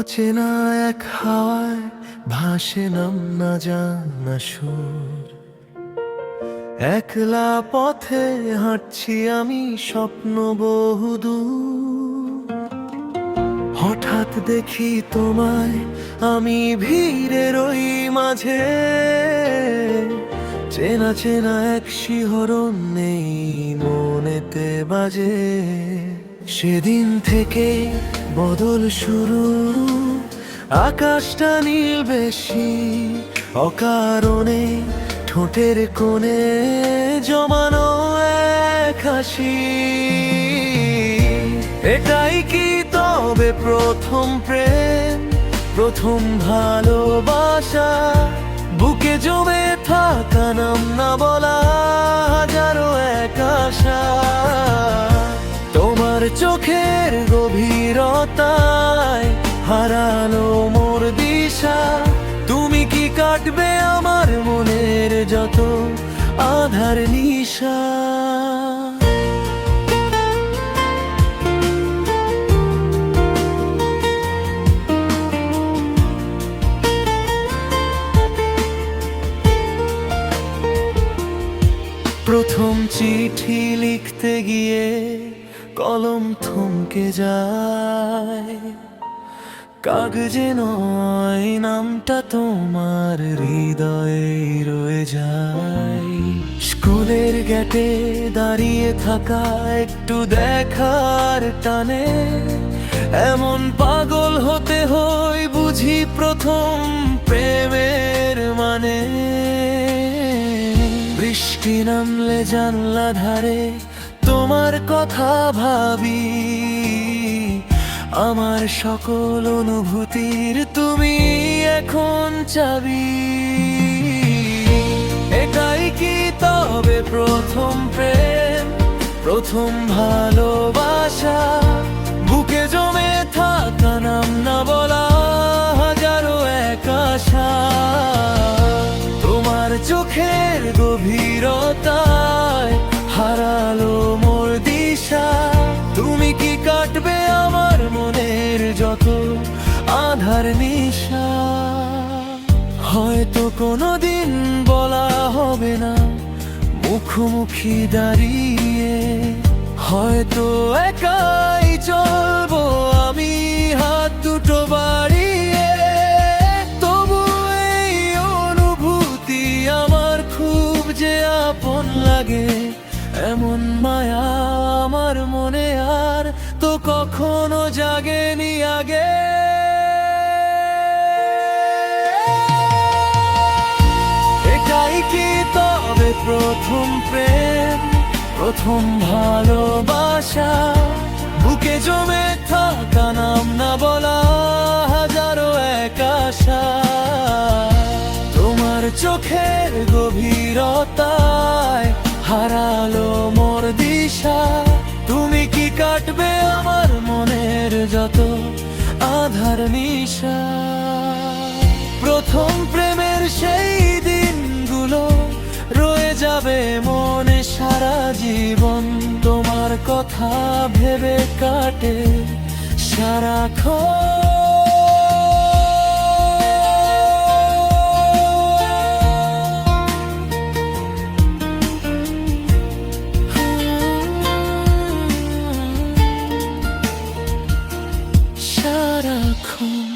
অচেনা এক হাওয়ায় ভাসে নাম না জানা সুর। একলা পথে হাঁটছি আমি, স্বপ্ন বহুদূর। হঠাৎ দেখি তোমায় আমি ভিড়ের ওই মাঝে, চেনা চেনা এক শিহরণ নেই মনেতে বাজে। সেদিন থেকে বদল শুরু, আকাশটা নীল বেশি, অকারণে ঠোঁটের কোণে জমানো এক হাসি। এটাই কি তবে প্রথম প্রেম, প্রথম ভালোবাসা? বুকে জমে থাকা নাম না বলা হাজারো এক আশা। তোমার চোখের গভীরতায় হারালো মোর দিশা। তুমি কি কাটবে আমার মনের যত আধার নিশা? প্রথম চিঠি লিখতে গিয়ে কলম থমকে যায়, কাগজে নয় নামটা তোমার হৃদয়ে রয়ে যায়। স্কুলের গেটে দাঁড়িয়ে থাকা একটু দেখার টানে, এমন পাগল হতে হয় বুঝি প্রথম প্রেমের মানে। বৃষ্টি নামলে জানলা ধারে তোমার কথা ভাবি, আমার সকল অনুভূতির তুমি এখন চাবি। এটাই কি তবে প্রথম প্রেম, প্রথম ভালোবাসা? বুকে জমে থাকা নাম না বলা হাজারো এক আশা। তোমার চোখের গভীরতায় হারালো মোর দিশা। তুমি কি কাটবে আমার মনের যত আধার নিশা? হয়তো কোনোদিন বলা হবে না মুখোমুখি দাঁড়িয়ে, হয়তো একাই চলবো আমি হাত দুটো বাড়িয়ে। তবু এই অনুভূতি আমার খুব যে আপন লাগে, এমন মায়া আমার মনে আর তো কখনো জাগেনি আগে। এটাই কি তবে প্রথম প্রেম, প্রথম ভালোবাসা? বুকে জমে থাকা নাম না বলা হাজারো এক আশা। তোমার চোখের গভীরতায় হারালো মোর দিশা। তুমি কি কাটবে আমার মনের যত আধার নিশা? প্রথম প্রেমের সেই দিনগুলো রয়ে যাবে মনে সারা জীবন। তোমার কথা ভেবে কাটে সারাক্ষণ। সারাক্ষণ